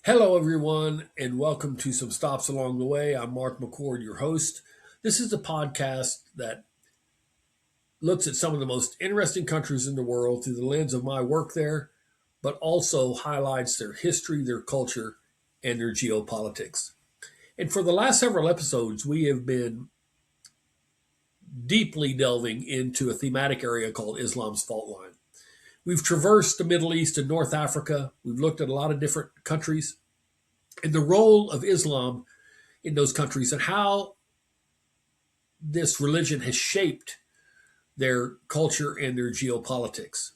Hello, everyone, and welcome to some stops along the way. I'm Mark McCord, your host. This is a podcast that looks at some of the most interesting countries in the world through the lens of my work there, but also highlights their history, their culture, and their geopolitics. And for the last several episodes, we have been deeply delving into a thematic area called Islam's fault line. We've traversed the Middle East and North Africa. We've looked at a lot of different countries and the role of Islam in those countries and how this religion has shaped their culture and their geopolitics.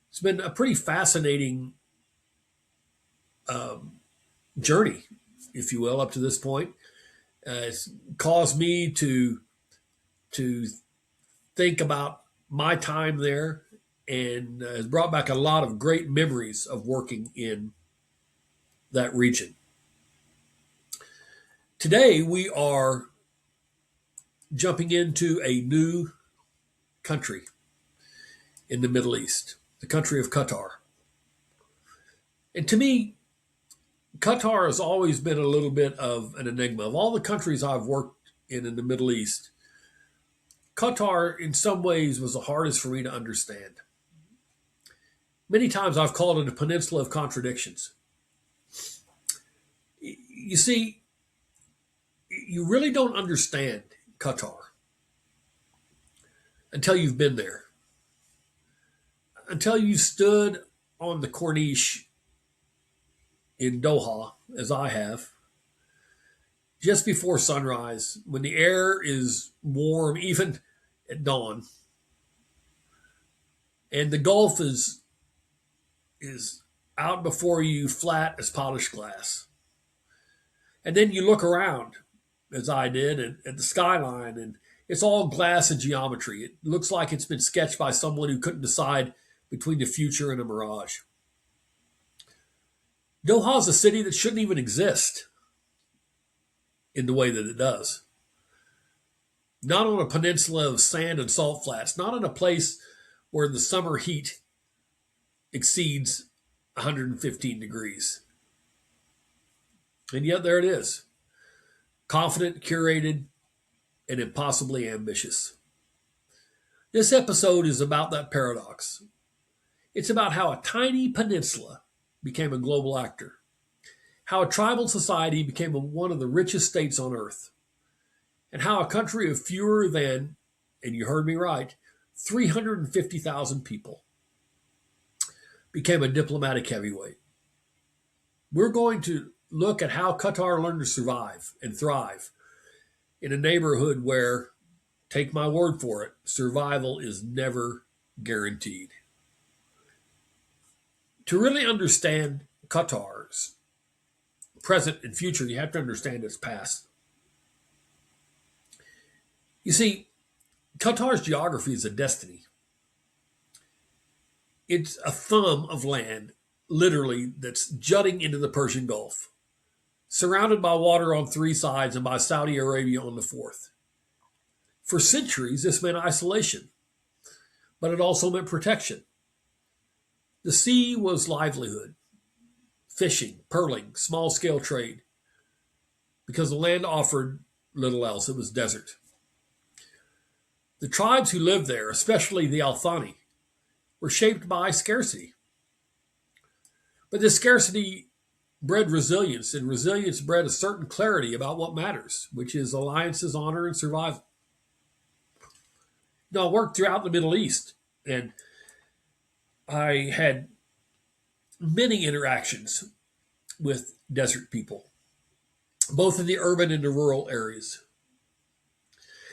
It's been a pretty fascinating um, journey, if you will, up to this point. It's caused me to think about my time there and has brought back a lot of great memories of working in that region. Today, we are jumping into a new country in the Middle East, the country of Qatar. And to me, Qatar has always been a little bit of an enigma. Of all the countries I've worked in the Middle East, Qatar, in some ways, was the hardest for me to understand. Many times I've called it a peninsula of contradictions. You see, you really don't understand Qatar until you've been there, until you stood on the Corniche in Doha, as I have, just before sunrise, when the air is warm, even at dawn, and the Gulf is out before you, flat as polished glass. And then you look around, as I did, at the skyline, and it's all glass and geometry. It looks like it's been sketched by someone who couldn't decide between the future and a mirage. Doha is a city that shouldn't even exist in the way that it does. Not on a peninsula of sand and salt flats, not in a place where the summer heat exceeds 115 degrees. And yet there it is, confident, curated, and impossibly ambitious. This episode is about that paradox. It's about how a tiny peninsula became a global actor, how a tribal society became one of the richest states on earth, and how a country of fewer than, and you heard me right, 350,000 people became a diplomatic heavyweight. We're going to look at how Qatar learned to survive and thrive in a neighborhood where, take my word for it, survival is never guaranteed. To really understand Qatar's present and future, you have to understand its past. You see, Qatar's geography is a destiny. It's a thumb of land, literally, that's jutting into the Persian Gulf, surrounded by water on three sides and by Saudi Arabia on the fourth. For centuries, this meant isolation, but it also meant protection. The sea was livelihood, fishing, pearling, small scale trade, because the land offered little else. It was desert. The tribes who lived there, especially the Al Thani, were shaped by scarcity. But this scarcity bred resilience, and resilience bred a certain clarity about what matters, which is alliances, honor, and survival. Now, I worked throughout the Middle East, and I had many interactions with desert people, both in the urban and the rural areas.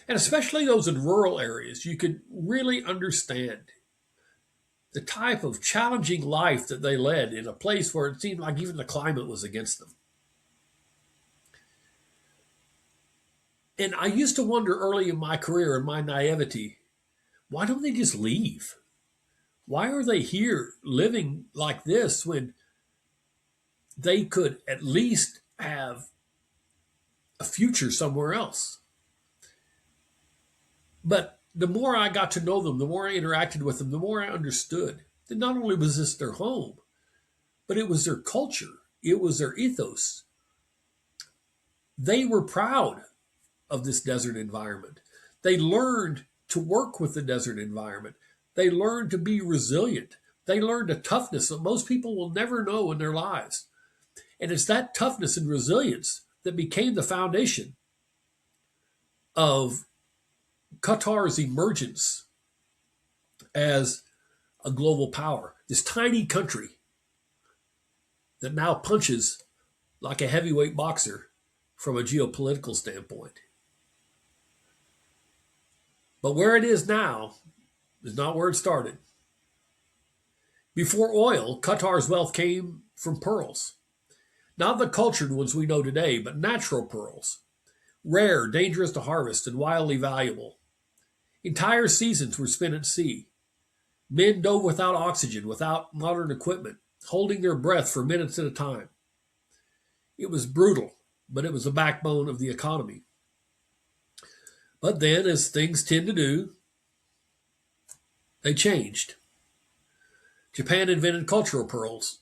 And especially those in rural areas, you could really understand the type of challenging life that they led in a place where it seemed like even the climate was against them. And I used to wonder early in my career, in my naivety, why don't they just leave? Why are they here living like this when they could at least have a future somewhere else? But the more I got to know them, the more I interacted with them, the more I understood that not only was this their home, but it was their culture. it was their ethos. They were proud of this desert environment. They learned to work with the desert environment. They learned to be resilient. They learned a toughness that most people will never know in their lives. And it's that toughness and resilience that became the foundation of Qatar's emergence as a global power. This tiny country that now punches like a heavyweight boxer from a geopolitical standpoint. But where it is now is not where it started. Before oil, Qatar's wealth came from pearls. Not the cultured ones we know today, but natural pearls. Rare, dangerous to harvest, and wildly valuable. Entire seasons were spent at sea. Men dove without oxygen, without modern equipment, holding their breath for minutes at a time. It was brutal, but it was the backbone of the economy. But then, as things tend to do, they changed. Japan invented cultured pearls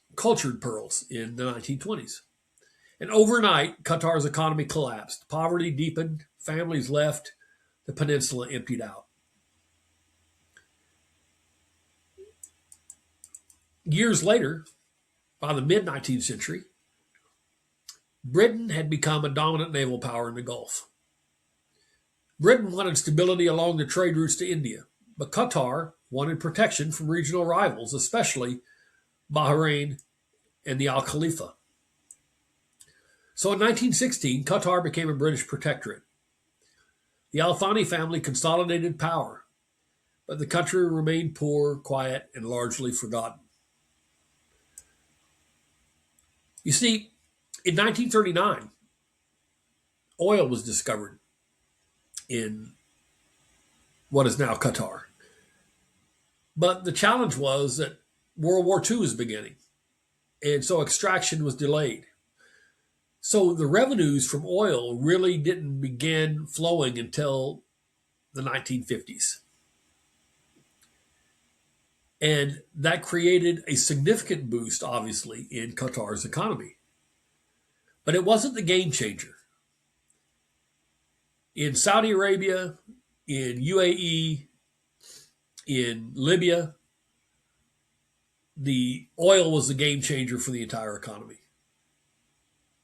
in the 1920s. And overnight, Qatar's economy collapsed. Poverty deepened, families left, the peninsula emptied out. Years later, by the mid 19th century, Britain had become a dominant naval power in the Gulf. Britain wanted stability along the trade routes to India, but Qatar wanted protection from regional rivals, especially Bahrain and the Al Khalifa. So in 1916, Qatar became a British protectorate. The Al Thani family consolidated power, but the country remained poor, quiet, and largely forgotten. You see, in 1939, oil was discovered in what is now Qatar. But the challenge was that World War II was beginning, and so extraction was delayed. So the revenues from oil really didn't begin flowing until the 1950s. And that created a significant boost, obviously, in Qatar's economy. But it wasn't the game changer. In Saudi Arabia, in UAE, in Libya, the oil was the game changer for the entire economy.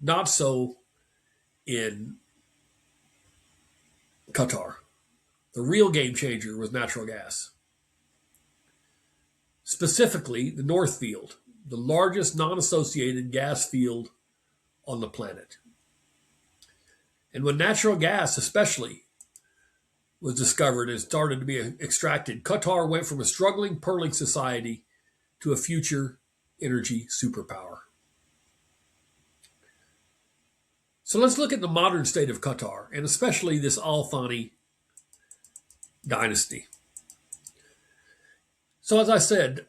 Not so in Qatar. The real game changer was natural gas. Specifically, the North Field, the largest non-associated gas field on the planet. And when natural gas, especially, was discovered and started to be extracted, Qatar went from a struggling pearling society to a future energy superpower. So let's look at the modern state of Qatar, and especially this Al Thani dynasty. So as I said,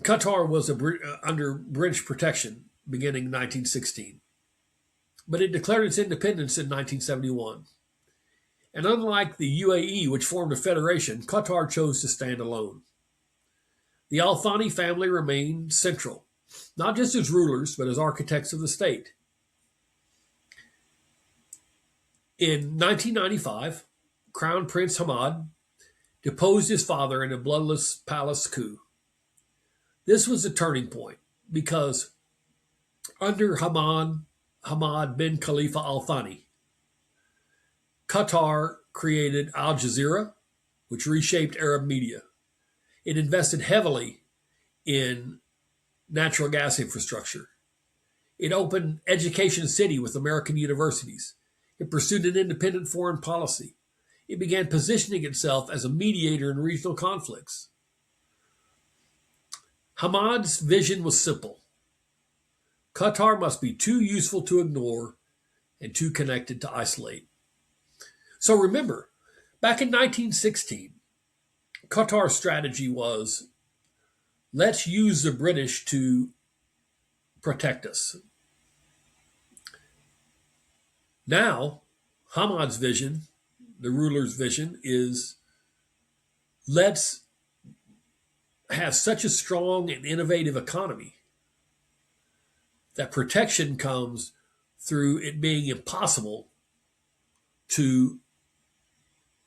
Qatar was under British protection beginning in 1916, but it declared its independence in 1971. And unlike the UAE, which formed a federation, Qatar chose to stand alone. The Al Thani family remained central, not just as rulers, but as architects of the state. In 1995, Crown Prince Hamad deposed his father in a bloodless palace coup. This was a turning point because under Hamad bin Khalifa Al Thani, Qatar created Al Jazeera, which reshaped Arab media. It invested heavily in natural gas infrastructure. It opened Education City with American universities. It pursued an independent foreign policy. It began positioning itself as a mediator in regional conflicts. Hamad's vision was simple. Qatar must be too useful to ignore and too connected to isolate. So remember, back in 1916, Qatar's strategy was, let's use the British to protect us. Now, Hamad's vision, the ruler's vision, is let's have such a strong and innovative economy that protection comes through it being impossible to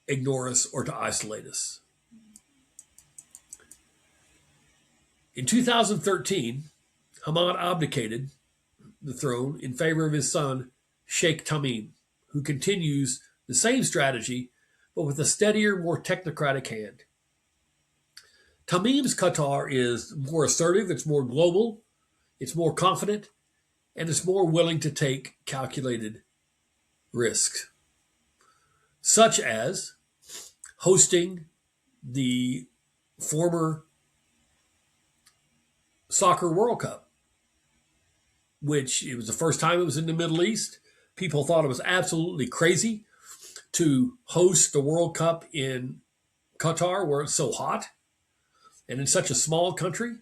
ignore us or to isolate us. In 2013, Hamad abdicated the throne in favor of his son, Sheikh Tamim, who continues the same strategy, but with a steadier, more technocratic hand. Tamim's Qatar is more assertive, it's more global, it's more confident, and it's more willing to take calculated risks, such as hosting the former Soccer World Cup, which it was the first time it was in the Middle East. People thought it was absolutely crazy to host the World Cup in Qatar, where it's so hot and in such a small country.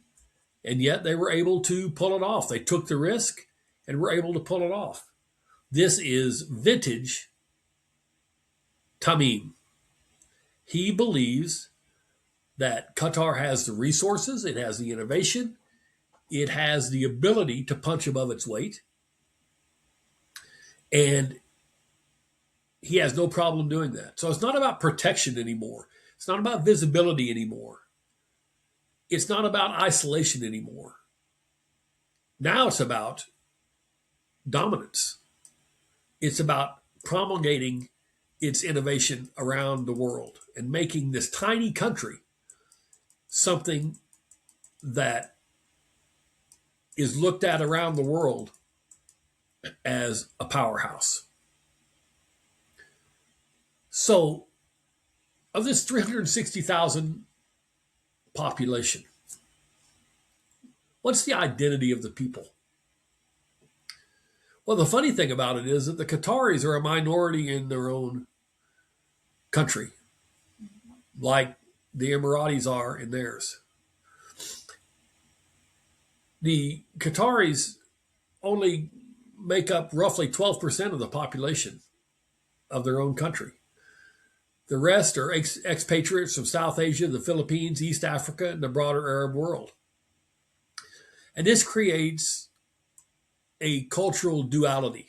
And yet they were able to pull it off. They took the risk and were able to pull it off. This is vintage Tamim. He believes that Qatar has the resources, it has the innovation, it has the ability to punch above its weight, and he has no problem doing that. So it's not about protection anymore. It's not about visibility anymore. It's not about isolation anymore. Now it's about dominance. It's about promulgating its innovation around the world and making this tiny country something that is looked at around the world as a powerhouse. So, of this 360,000 population, what's the identity of the people? Well, the funny thing about it is that the Qataris are a minority in their own country, like the Emiratis are in theirs. The Qataris only make up roughly 12% of the population of their own country. The rest are expatriates from South Asia, the Philippines, East Africa, and the broader Arab world. And this creates a cultural duality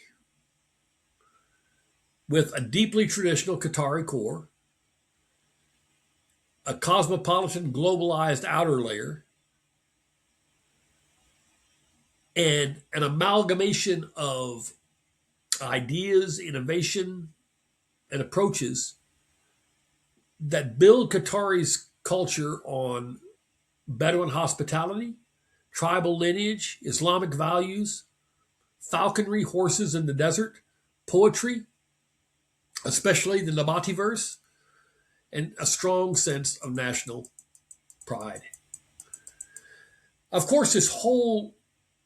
with a deeply traditional Qatari core, a cosmopolitan, globalized outer layer, and an amalgamation of ideas, innovation, and approaches that build Qatari's culture on Bedouin hospitality, tribal lineage, Islamic values, falconry, horses in the desert, poetry, especially the Nabati verse, and a strong sense of national pride. Of course, this whole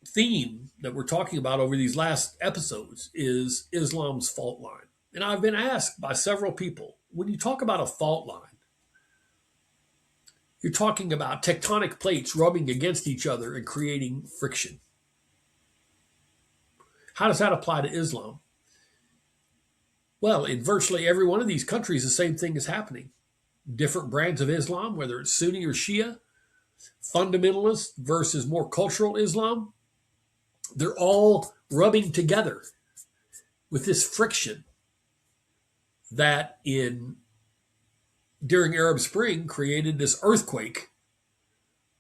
theme that we're talking about over these last episodes is Islam's fault line. And I've been asked by several people, when you talk about a fault line, you're talking about tectonic plates rubbing against each other and creating friction. How does that apply to Islam? Well, in virtually every one of these countries, the same thing is happening. Different brands of Islam, whether it's Sunni or Shia, fundamentalist versus more cultural Islam, they're all rubbing together with this friction that during Arab Spring created this earthquake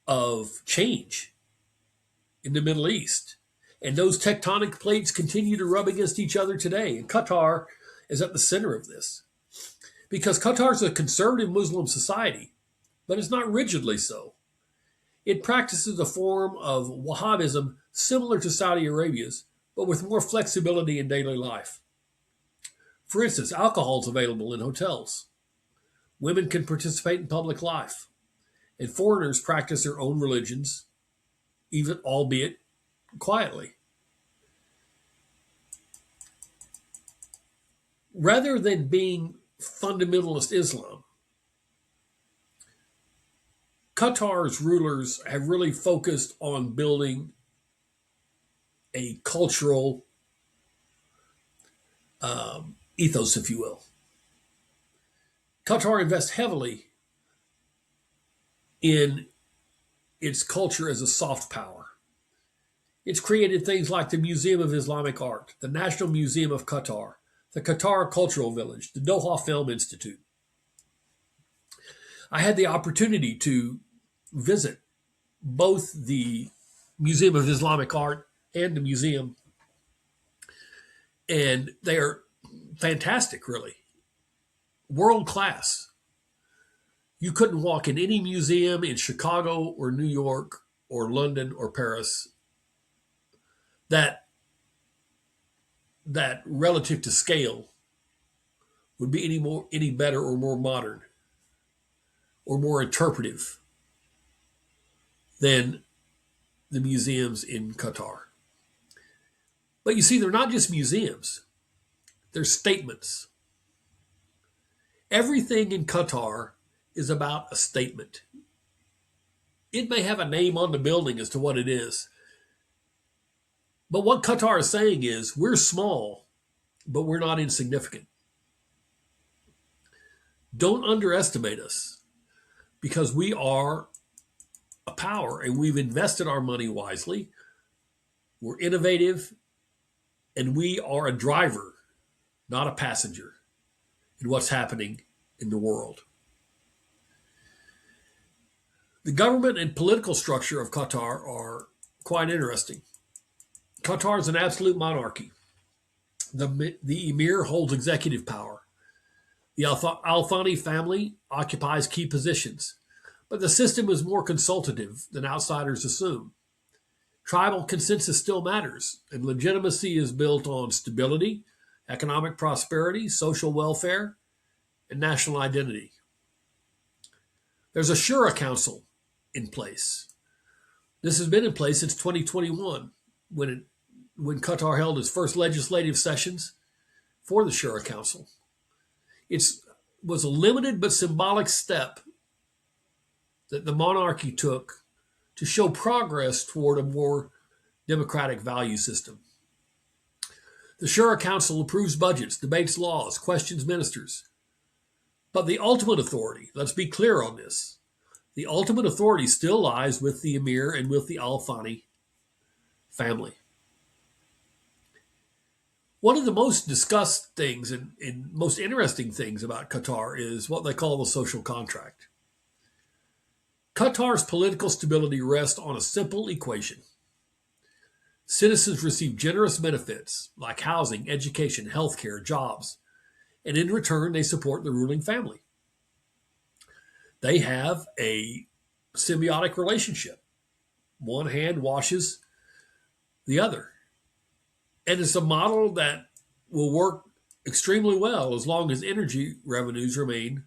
of change in the Middle East. And those tectonic plates continue to rub against each other today. And Qatar is at the center of this. Because Qatar is a conservative Muslim society, but it's not rigidly so. It practices a form of Wahhabism similar to Saudi Arabia's, but with more flexibility in daily life. For instance, alcohol is available in hotels. Women can participate in public life. And foreigners practice their own religions, even albeit quietly. Rather than being fundamentalist Islam, Qatar's rulers have really focused on building a cultural ethos, if you will. Qatar invests heavily in its culture as a soft power. It's created things like the Museum of Islamic Art, the National Museum of Qatar, the Qatar Cultural Village, the Doha Film Institute. I had the opportunity to visit both the Museum of Islamic Art and the museum, and they are fantastic, really. World class. You couldn't walk in any museum in Chicago or New York or London or Paris that relative to scale would be any better or more modern or more interpretive than the museums in Qatar. But you see, they're not just museums, they're statements. Everything in Qatar is about a statement. It may have a name on the building as to what it is. But what Qatar is saying is we're small, but we're not insignificant. Don't underestimate us because we are a power and we've invested our money wisely. We're innovative and we are a driver, not a passenger in what's happening in the world. The government and political structure of Qatar are quite interesting. Qatar is an absolute monarchy. The emir holds executive power. The Al Thani family occupies key positions, but the system is more consultative than outsiders assume. Tribal consensus still matters, and legitimacy is built on stability, economic prosperity, social welfare, and national identity. There's a Shura Council in place. This has been in place since 2021, when Qatar held its first legislative sessions for the Shura Council. It was a limited but symbolic step that the monarchy took to show progress toward a more democratic value system. The Shura Council approves budgets, debates laws, questions ministers. But the ultimate authority, let's be clear on this, the ultimate authority still lies with the emir and with the Al Thani family. One of the most discussed things and most interesting things about Qatar is what they call the social contract. Qatar's political stability rests on a simple equation. Citizens receive generous benefits like housing, education, healthcare, jobs, and in return, they support the ruling family. They have a symbiotic relationship. One hand washes the other. And it's a model that will work extremely well as long as energy revenues remain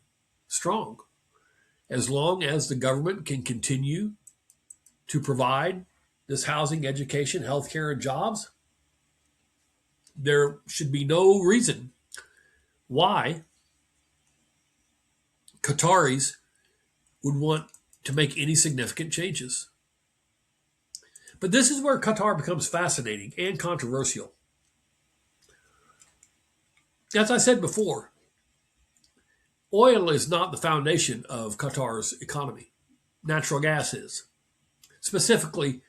strong. As long as the government can continue to provide this housing, education, healthcare, and jobs, there should be no reason why Qataris would want to make any significant changes. But this is where Qatar becomes fascinating and controversial. As I said before, oil is not the foundation of Qatar's economy. Natural gas is. Specifically,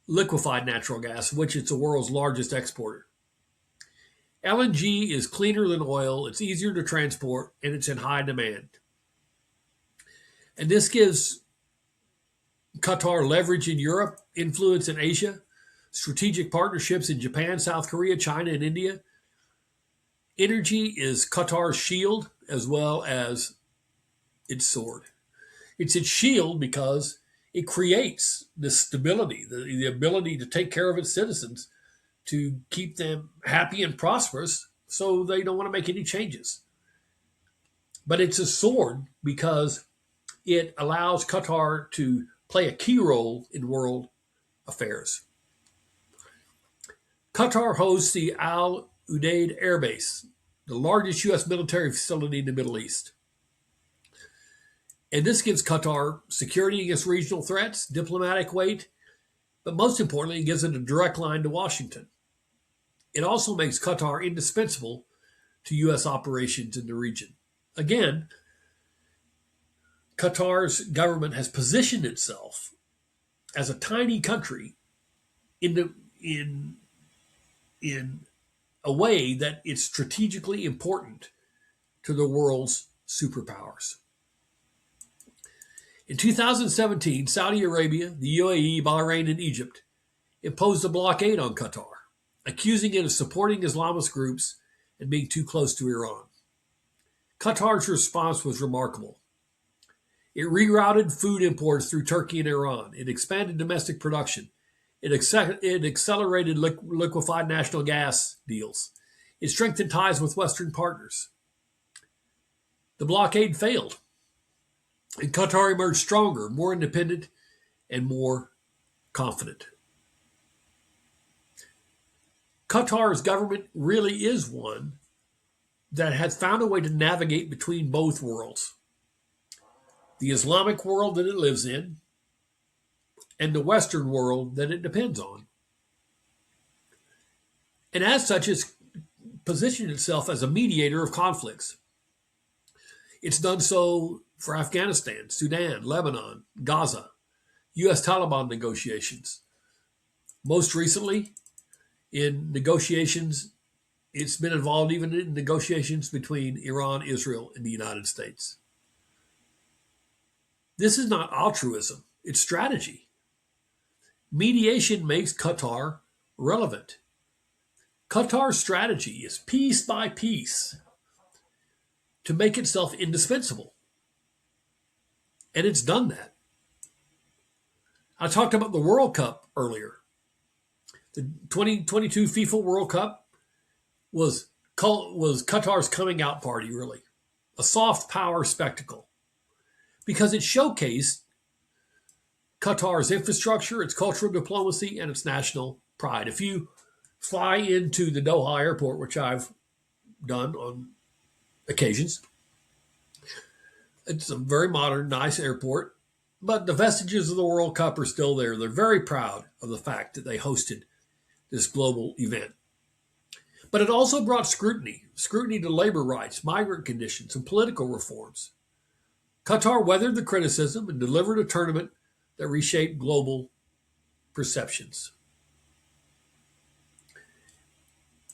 liquefied natural gas, which it's the world's largest exporter. LNG is cleaner than oil, it's easier to transport, and it's in high demand. And this gives Qatar leverage in Europe, influence in Asia, strategic partnerships in Japan, South Korea, China, and India. Energy is Qatar's shield as well as its sword. It's its shield because it creates this stability, the ability to take care of its citizens, to keep them happy and prosperous so they don't want to make any changes. But it's a sword because it allows Qatar to play a key role in world affairs. Qatar hosts the Al Udeid Air Base, the largest U.S. military facility in the Middle East. And this gives Qatar security against regional threats, diplomatic weight, but most importantly, it gives it a direct line to Washington. It also makes Qatar indispensable to U.S. operations in the region. Again, Qatar's government has positioned itself as a tiny country in in in a way that it's strategically important to the world's superpowers. In 2017, Saudi Arabia, the UAE, Bahrain, and Egypt imposed a blockade on Qatar, accusing it of supporting Islamist groups and being too close to Iran. Qatar's response was remarkable. It rerouted food imports through Turkey and Iran. It expanded domestic production. It accelerated liquefied natural gas deals. It strengthened ties with Western partners. The blockade failed, and Qatar emerged stronger, more independent, and more confident. Qatar's government really is one that has found a way to navigate between both worlds, the Islamic world that it lives in and the Western world that it depends on. And as such, it's positioned itself as a mediator of conflicts. It's done so for Afghanistan, Sudan, Lebanon, Gaza, U.S. Taliban negotiations. Most recently, in negotiations, it's been involved even in negotiations between Iran, Israel, and the United States. This is not altruism, it's strategy. Mediation makes Qatar relevant. Qatar's strategy is piece by piece to make itself indispensable. And it's done that. I talked about the World Cup earlier. The 2022 FIFA World Cup was Qatar's coming out party, really. A soft power spectacle. Because it showcased Qatar's infrastructure, its cultural diplomacy, and its national pride. If you fly into the Doha airport, which I've done on occasions, it's a very modern, nice airport, but the vestiges of the World Cup are still there. They're very proud of the fact that they hosted this global event. But it also brought scrutiny to labor rights, migrant conditions, and political reforms. Qatar weathered the criticism and delivered a tournament that reshaped global perceptions.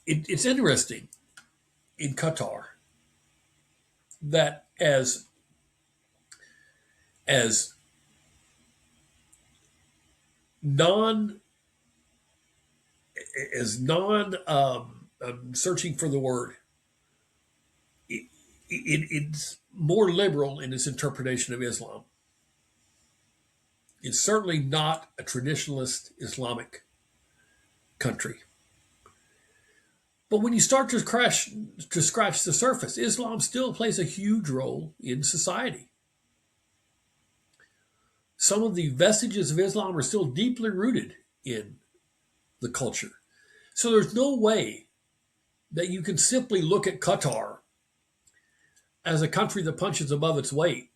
It's interesting in Qatar that as non I'm searching for the word. It's more liberal in its interpretation of Islam. It's certainly not a traditionalist Islamic country. But when you start to scratch the surface, Islam still plays a huge role in society. Some of the vestiges of Islam are still deeply rooted in the culture. So there's no way that you can simply look at Qatar as a country that punches above its weight,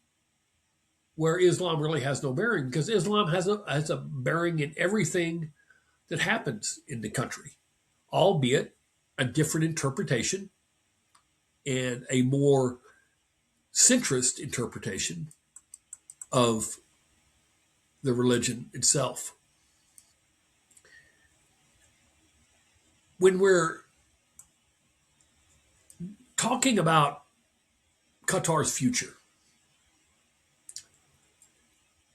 where Islam really has no bearing, because Islam has a bearing in everything that happens in the country, albeit a different interpretation and a more centrist interpretation of the religion itself. When we're talking about Qatar's future,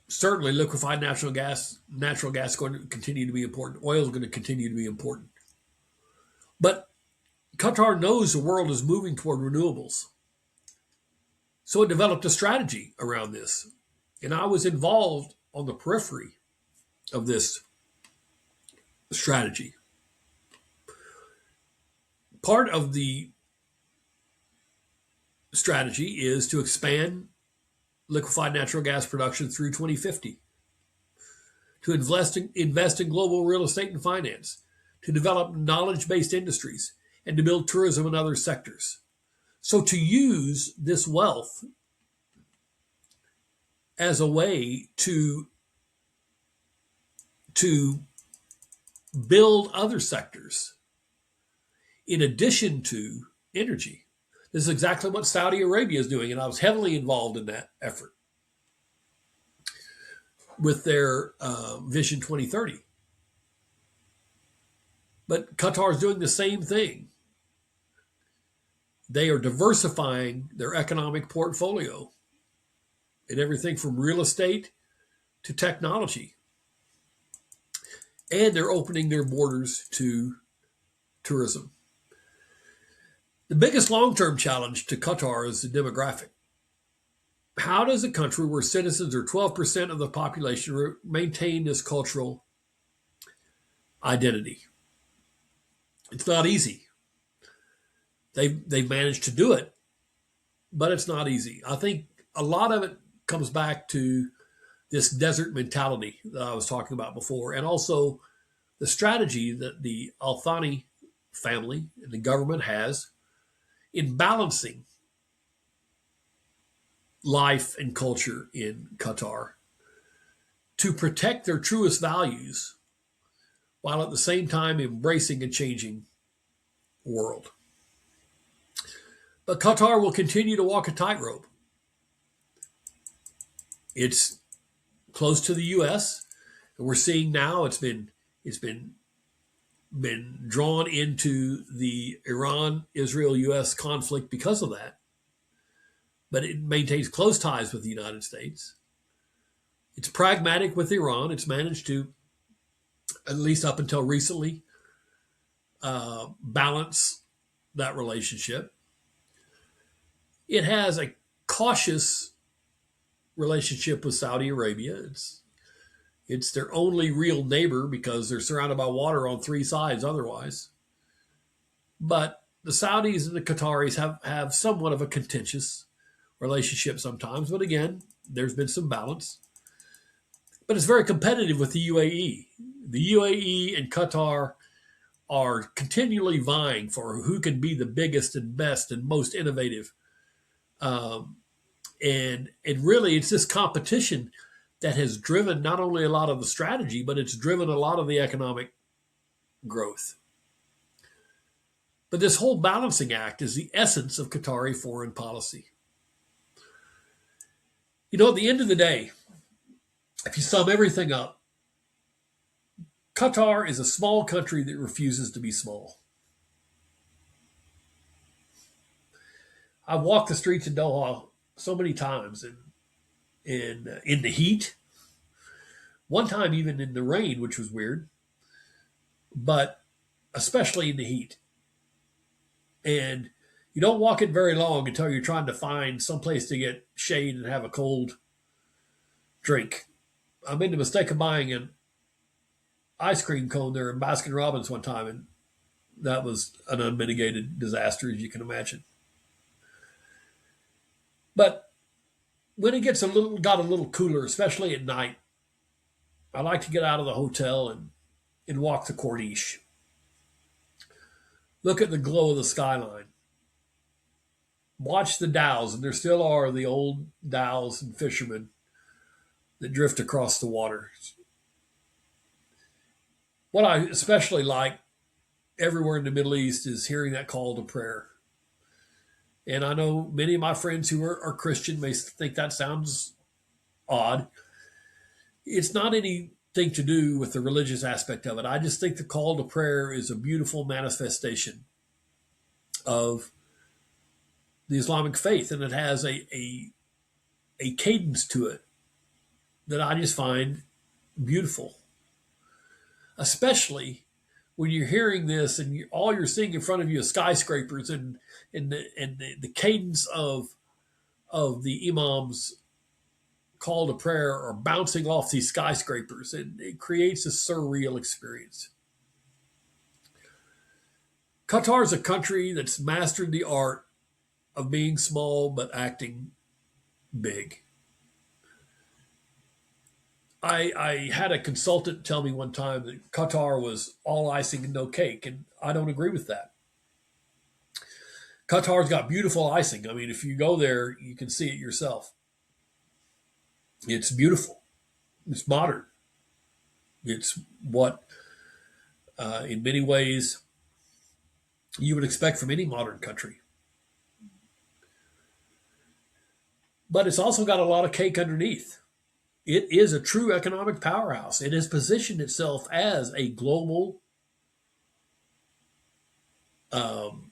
certainly liquefied natural gas is going to continue to be important. Oil is going to continue to be important. But Qatar knows the world is moving toward renewables. So it developed a strategy around this. And I was involved on the periphery of this strategy. Part of the strategy is to expand liquefied natural gas production through 2050, to invest in global real estate and finance, to develop knowledge-based industries, and to build tourism and other sectors. So to use this wealth as a way to build other sectors in addition to energy. This is exactly what Saudi Arabia is doing, and I was heavily involved in that effort with their Vision 2030. But Qatar is doing the same thing. They are diversifying their economic portfolio in everything from real estate to technology. And they're opening their borders to tourism. The biggest long term challenge to Qatar is the demographic. How does a country where citizens are 12% of the population maintain this cultural identity? It's not easy. They've managed to do it, but it's not easy. I think a lot of it comes back to this desert mentality that I was talking about before, and also the strategy that the Al Thani family and the government has in balancing life and culture in Qatar to protect their truest values while at the same time embracing a changing world. But Qatar will continue to walk a tightrope. It's close to the U.S., and we're seeing now it's been drawn into the Iran-Israel-U.S. conflict because of that. But it maintains close ties with the United States. It's pragmatic with Iran. It's managed to, at least up until recently, balance that relationship. It has a cautious relationship with Saudi Arabia. It's their only real neighbor because they're surrounded by water on three sides otherwise. But the Saudis and the Qataris have somewhat of a contentious relationship sometimes. But again, there's been some balance. But it's very competitive with the UAE. The UAE and Qatar are continually vying for who can be the biggest and best and most innovative. And really, it's this competition that has driven not only a lot of the strategy, but it's driven a lot of the economic growth. But this whole balancing act is the essence of Qatari foreign policy. You know, at the end of the day, if you sum everything up, Qatar is a small country that refuses to be small. I've walked the streets of Doha so many times, and in the heat, one time even in the rain, which was weird, but especially in the heat. And you don't walk it very long until you're trying to find some place to get shade and have a cold drink. I made the mistake of buying an ice cream cone there in Baskin Robbins one time, and that was an unmitigated disaster, as you can imagine. But when it got a little cooler, especially at night, I like to get out of the hotel and walk the Corniche. Look at the glow of the skyline. Watch the dhows, and there still are the old dhows and fishermen that drift across the water. What I especially like everywhere in the Middle East is hearing that call to prayer. And I know many of my friends who are Christian may think that sounds odd. It's not anything to do with the religious aspect of it. I just think the call to prayer is a beautiful manifestation of the Islamic faith, and it has a cadence to it that I just find beautiful, especially when you're hearing this and all you're seeing in front of you is skyscrapers and the cadence of the imam's call to prayer are bouncing off these skyscrapers, and it creates a surreal experience. Qatar is a country that's mastered the art of being small but acting big. I had a consultant tell me one time that Qatar was all icing and no cake, and I don't agree with that. Qatar's got beautiful icing. I mean, if you go there, you can see it yourself. It's beautiful. It's modern. It's what, in many ways, you would expect from any modern country. But it's also got a lot of cake underneath. It is a true economic powerhouse. It has positioned itself as a global um,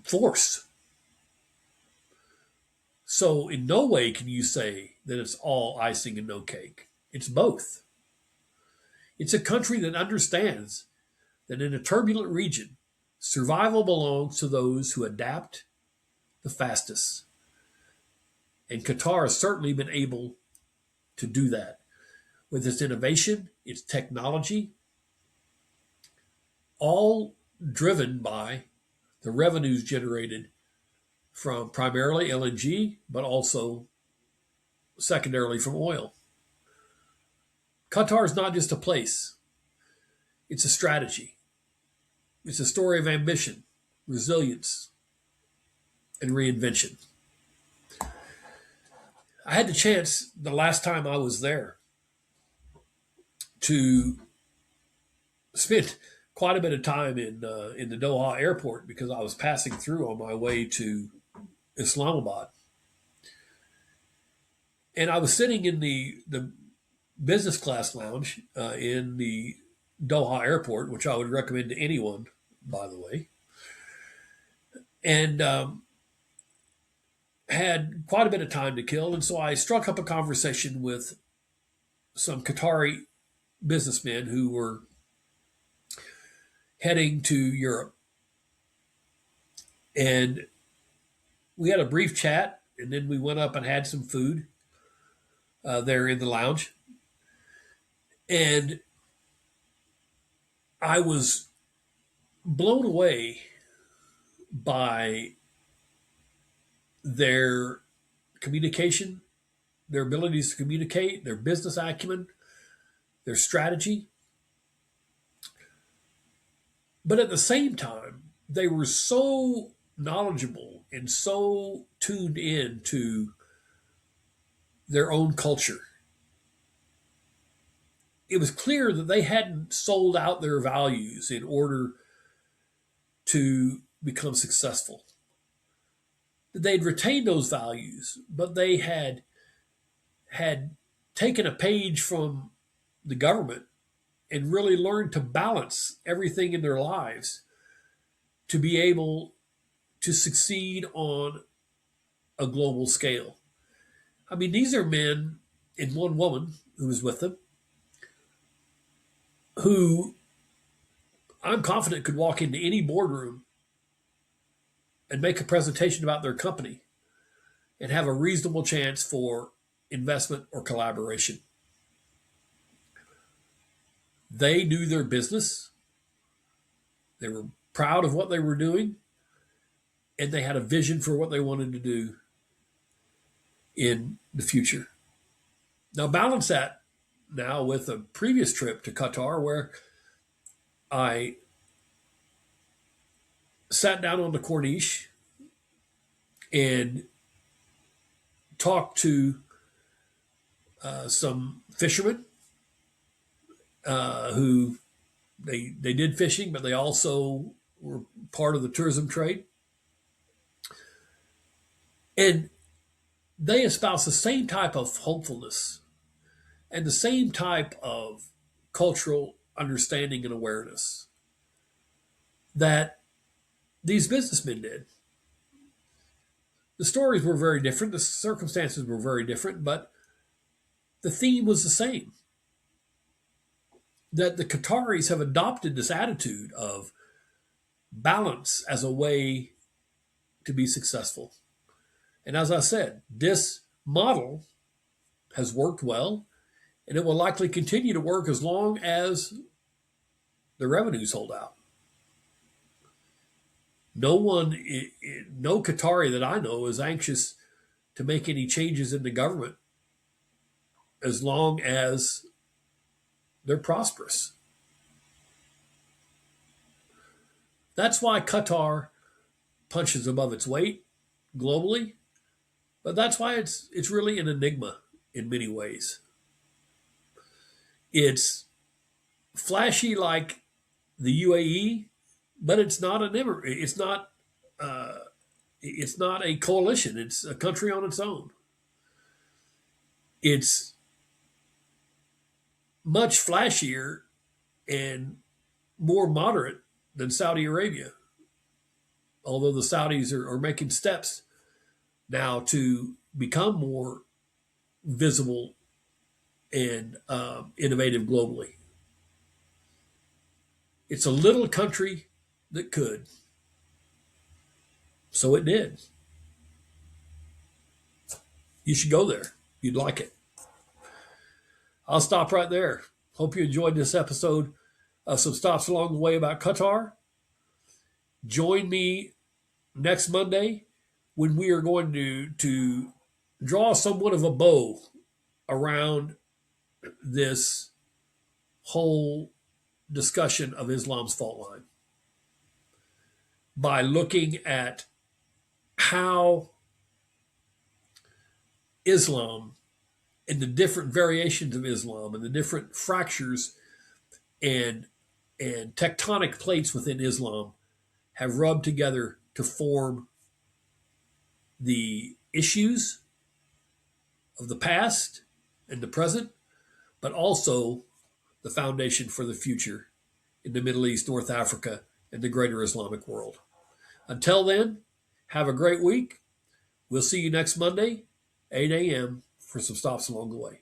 force. So, in no way can you say that it's all icing and no cake. It's both. It's a country that understands that in a turbulent region, survival belongs to those who adapt the fastest. And Qatar has certainly been able to do that with its innovation, its technology, all driven by the revenues generated from primarily LNG, but also secondarily from oil. Qatar is not just a place, it's a strategy. It's a story of ambition, resilience, and reinvention. I had the chance the last time I was there to spend quite a bit of time in the Doha airport because I was passing through on my way to Islamabad, and I was sitting in the business class lounge in the Doha airport, which I would recommend to anyone, by the way, and had quite a bit of time to kill, and so I struck up a conversation with some Qatari businessmen who were heading to Europe. And we had a brief chat, and then we went up and had some food there in the lounge. And I was blown away by their communication, their abilities to communicate, their business acumen, their strategy. But at the same time, they were so knowledgeable and so tuned in to their own culture. It was clear that they hadn't sold out their values in order to become successful. They'd retained those values, but they had taken a page from the government and really learned to balance everything in their lives to be able to succeed on a global scale. I mean, these are men and one woman who was with them who I'm confident could walk into any boardroom and make a presentation about their company and have a reasonable chance for investment or collaboration. They knew their business, they were proud of what they were doing, and they had a vision for what they wanted to do in the future. Now, balance that now with a previous trip to Qatar where I sat down on the Corniche and talked to some fishermen who they did fishing, but they also were part of the tourism trade. And they espouse the same type of hopefulness and the same type of cultural understanding and awareness that these businessmen did. The stories were very different, the circumstances were very different, but the theme was the same. That the Qataris have adopted this attitude of balance as a way to be successful. And as I said, this model has worked well, and it will likely continue to work as long as the revenues hold out. No one, no Qatari that I know is anxious to make any changes in the government as long as they're prosperous. That's why Qatar punches above its weight globally, but that's why it's really an enigma in many ways. It's flashy like the UAE, but uh, it's not a coalition. It's a country on its own. It's much flashier and more moderate than Saudi Arabia, although the Saudis are making steps now to become more visible and innovative globally. It's a little country that could, so it did. You should go there. You'd like it. I'll stop right there. Hope you enjoyed this episode of Some Stops Along the Way about Qatar. Join me next Monday when we are going to draw somewhat of a bow around this whole discussion of Islam's fault line by looking at how Islam and the different variations of Islam and the different fractures and tectonic plates within Islam have rubbed together to form the issues of the past and the present, but also the foundation for the future in the Middle East, North Africa, and the greater Islamic world. Until then, have a great week. We'll see you next Monday, 8 a.m., for Some Stops Along the Way.